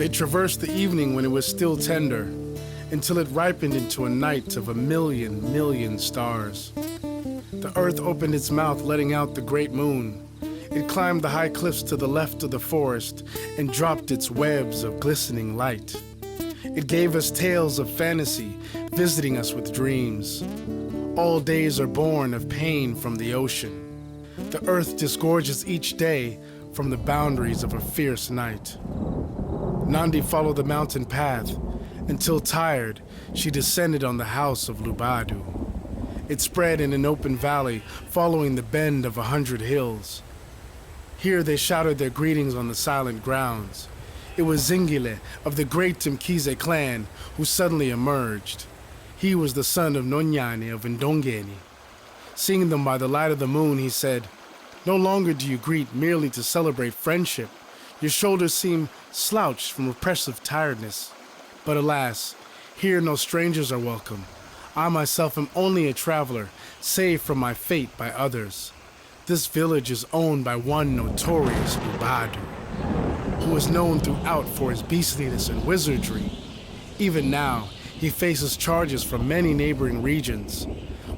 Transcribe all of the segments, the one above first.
They traversed the evening when it was still tender, until it ripened into a night of 1,000,000 stars. The earth opened its mouth, letting out the great moon. It climbed the high cliffs to the left of the forest and dropped its webs of glistening light. It gave us tales of fantasy, visiting us with dreams. All days are born of pain from the ocean. The earth disgorges each day from the boundaries of a fierce night. Nandi followed the mountain path. Until tired, she descended on the house of Lubadu. It spread in an open valley, following the bend of 100 hills. Here they shouted their greetings on the silent grounds. It was Zingile of the great Mkize clan who suddenly emerged. He was the son of Nonyane of Ndongeni. Seeing them by the light of the moon, he said, "No longer do you greet merely to celebrate friendship. Your shoulders seem slouched from oppressive tiredness. But alas, here no strangers are welcome. I myself am only a traveler, saved from my fate by others. This village is owned by one notorious Lubadu, who is known throughout for his beastliness and wizardry. Even now, he faces charges from many neighboring regions.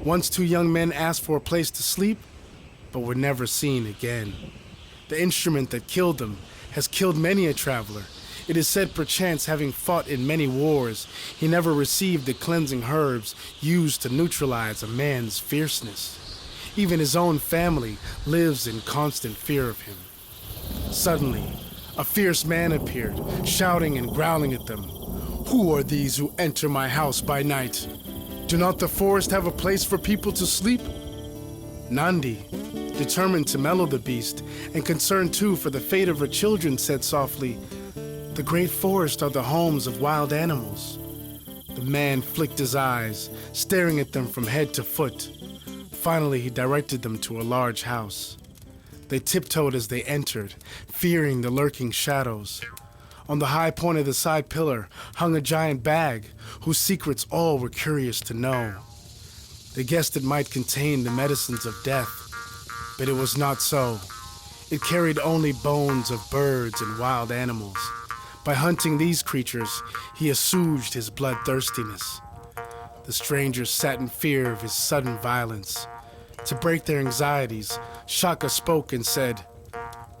Once 2 young men asked for a place to sleep, but were never seen again. The instrument that killed them has killed many a traveler. It is said perchance having fought in many wars, he never received the cleansing herbs used to neutralize a man's fierceness. Even his own family lives in constant fear of him." Suddenly, a fierce man appeared, shouting and growling at them. "Who are these who enter my house by night? Do not the forest have a place for people to sleep?" Nandi, determined to mellow the beast and concerned too for the fate of her children, said softly, "The great forest are the homes of wild animals." The man flicked his eyes, staring at them from head to foot. Finally, he directed them to a large house. They tiptoed as they entered, fearing the lurking shadows. On the high point of the side pillar hung a giant bag, whose secrets all were curious to know. They guessed it might contain the medicines of death, but it was not so. It carried only bones of birds and wild animals. By hunting these creatures, he assuaged his bloodthirstiness. The strangers sat in fear of his sudden violence. To break their anxieties, Shaka spoke and said,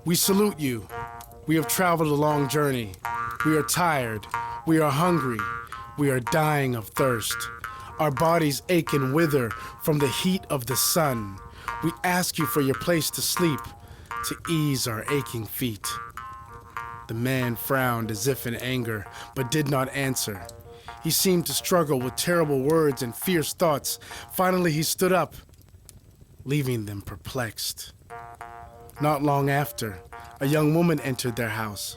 "We salute you. We have traveled a long journey. We are tired. We are hungry. We are dying of thirst. Our bodies ache and wither from the heat of the sun. We ask you for your place to sleep, to ease our aching feet." The man frowned as if in anger, but did not answer. He seemed to struggle with terrible words and fierce thoughts. Finally, he stood up, leaving them perplexed. Not long after, a young woman entered their house.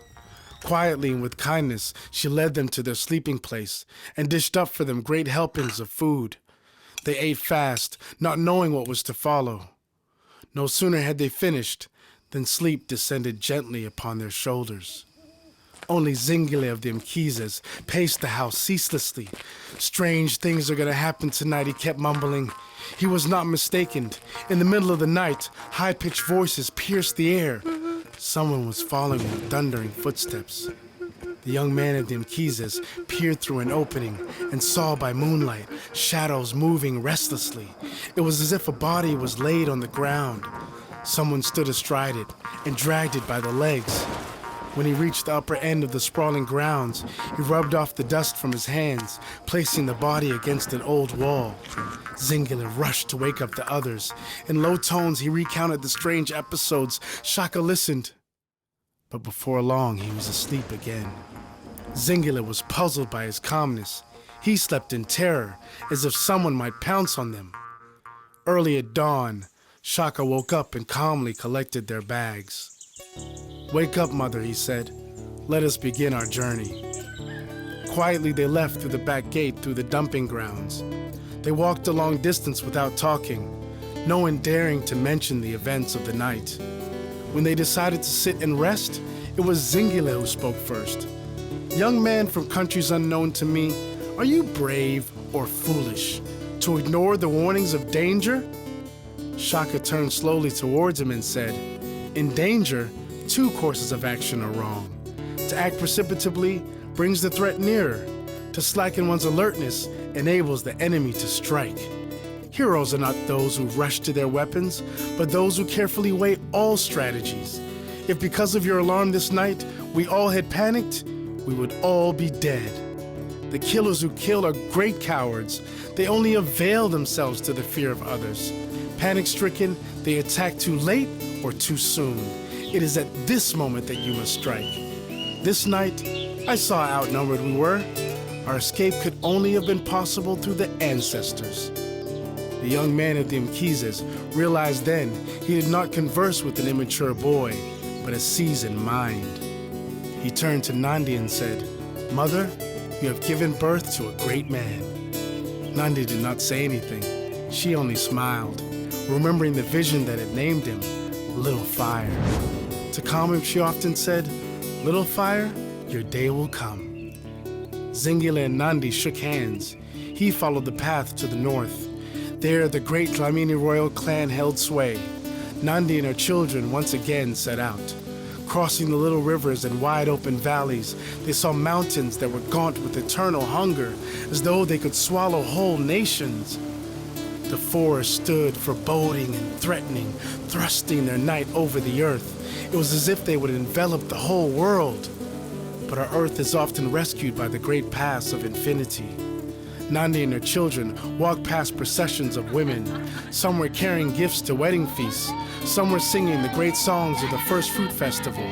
Quietly and with kindness, she led them to their sleeping place and dished up for them great helpings of food. They ate fast, not knowing what was to follow. No sooner had they finished than sleep descended gently upon their shoulders. Only Zingile of the Mkizes paced the house ceaselessly. "Strange things are going to happen tonight," he kept mumbling. He was not mistaken. In the middle of the night, high-pitched voices pierced the air. Someone was following with thundering footsteps. The young man of the Mkizes peered through an opening and saw by moonlight shadows moving restlessly. It was as if a body was laid on the ground. Someone stood astride it and dragged it by the legs. When he reached the upper end of the sprawling grounds, he rubbed off the dust from his hands, placing the body against an old wall. Zingile rushed to wake up the others. In low tones, he recounted the strange episodes. Shaka listened, but before long, he was asleep again. Zingile was puzzled by his calmness. He slept in terror, as if someone might pounce on them. Early at dawn, Shaka woke up and calmly collected their bags. "Wake up, mother," he said. "Let us begin our journey." Quietly, they left through the back gate through the dumping grounds. They walked a long distance without talking, no one daring to mention the events of the night. When they decided to sit and rest, it was Zingile who spoke first. "Young man from countries unknown to me, are you brave or foolish to ignore the warnings of danger?" Shaka turned slowly towards him and said, "In danger, 2 courses of action are wrong. To act precipitately brings the threat nearer. To slacken one's alertness enables the enemy to strike. Heroes are not those who rush to their weapons, but those who carefully weigh all strategies. If because of your alarm this night, we all had panicked, we would all be dead. The killers who kill are great cowards. They only avail themselves to the fear of others. Panic-stricken, they attack too late or too soon. It is at this moment that you must strike. This night, I saw how outnumbered we were. Our escape could only have been possible through the ancestors. The young man of the Mkizes realized then he did not converse with an immature boy, but a seasoned mind. He turned to Nandi and said, "Mother, you have given birth to a great man." Nandi did not say anything. She only smiled, remembering the vision that had named him Little Fire. To calm him, she often said, "Little Fire, your day will come." Zingile and Nandi shook hands. He followed the path to the north. There, the great Dlamini royal clan held sway. Nandi and her children once again set out. Crossing the little rivers and wide open valleys, they saw mountains that were gaunt with eternal hunger, as though they could swallow whole nations. The forest stood foreboding and threatening, thrusting their night over the earth. It was as if they would envelop the whole world. But our earth is often rescued by the great paths of infinity. Nandi and her children walked past processions of women. Some were carrying gifts to wedding feasts. Some were singing the great songs of the first fruit festival.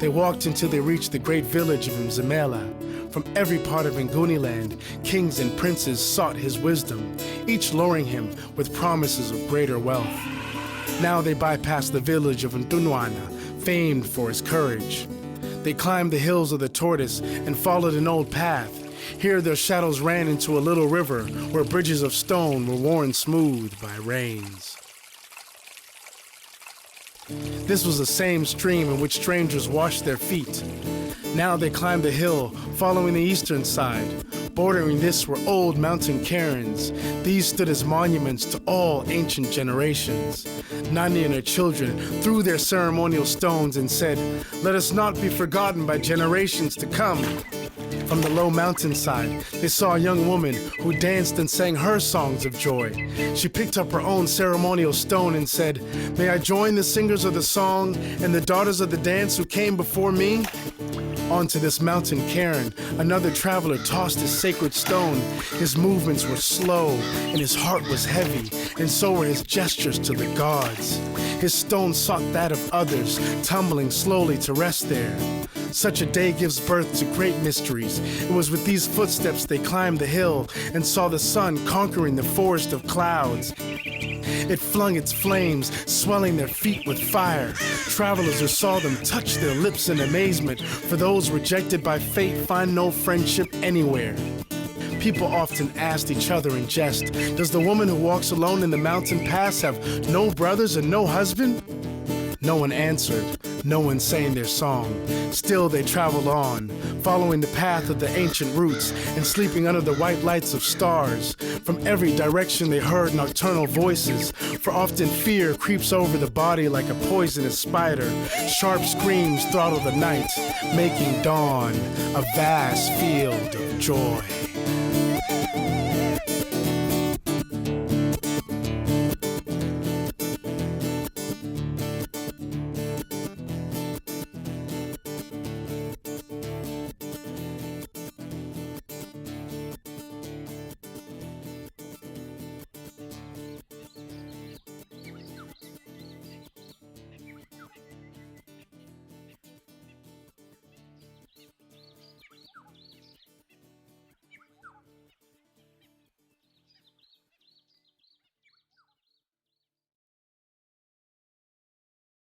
They walked until they reached the great village of Mzimela. From every part of Nguni land, kings and princes sought his wisdom, each luring him with promises of greater wealth. Now they bypassed the village of Ntunwana, famed for his courage. They climbed the hills of the tortoise and followed an old path. Here their shadows ran into a little river where bridges of stone were worn smooth by rains. This was the same stream in which strangers washed their feet. Now they climbed the hill, following the eastern side. Bordering this were old mountain cairns. These stood as monuments to all ancient generations. Nandi and her children threw their ceremonial stones and said, "Let us not be forgotten by generations to come." From the low mountainside, they saw a young woman who danced and sang her songs of joy. She picked up her own ceremonial stone and said, "May I join the singers of the song and the daughters of the dance who came before me?" Onto this mountain cairn, another traveler tossed his sacred stone. His movements were slow, and his heart was heavy, and so were his gestures to the gods. His stone sought that of others, tumbling slowly to rest there. Such a day gives birth to great mysteries. It was with these footsteps they climbed the hill and saw the sun conquering the forest of clouds. It flung its flames, swelling their feet with fire. Travelers who saw them touched their lips in amazement, for those rejected by fate find no friendship anywhere. People often asked each other in jest, "Does the woman who walks alone in the mountain pass have no brothers and no husband?" No one answered, no one sang their song. Still they traveled on, following the path of the ancient roots and sleeping under the white lights of stars. From every direction they heard nocturnal voices, for often fear creeps over the body like a poisonous spider. Sharp screams throttle the night, making dawn a vast field of joy.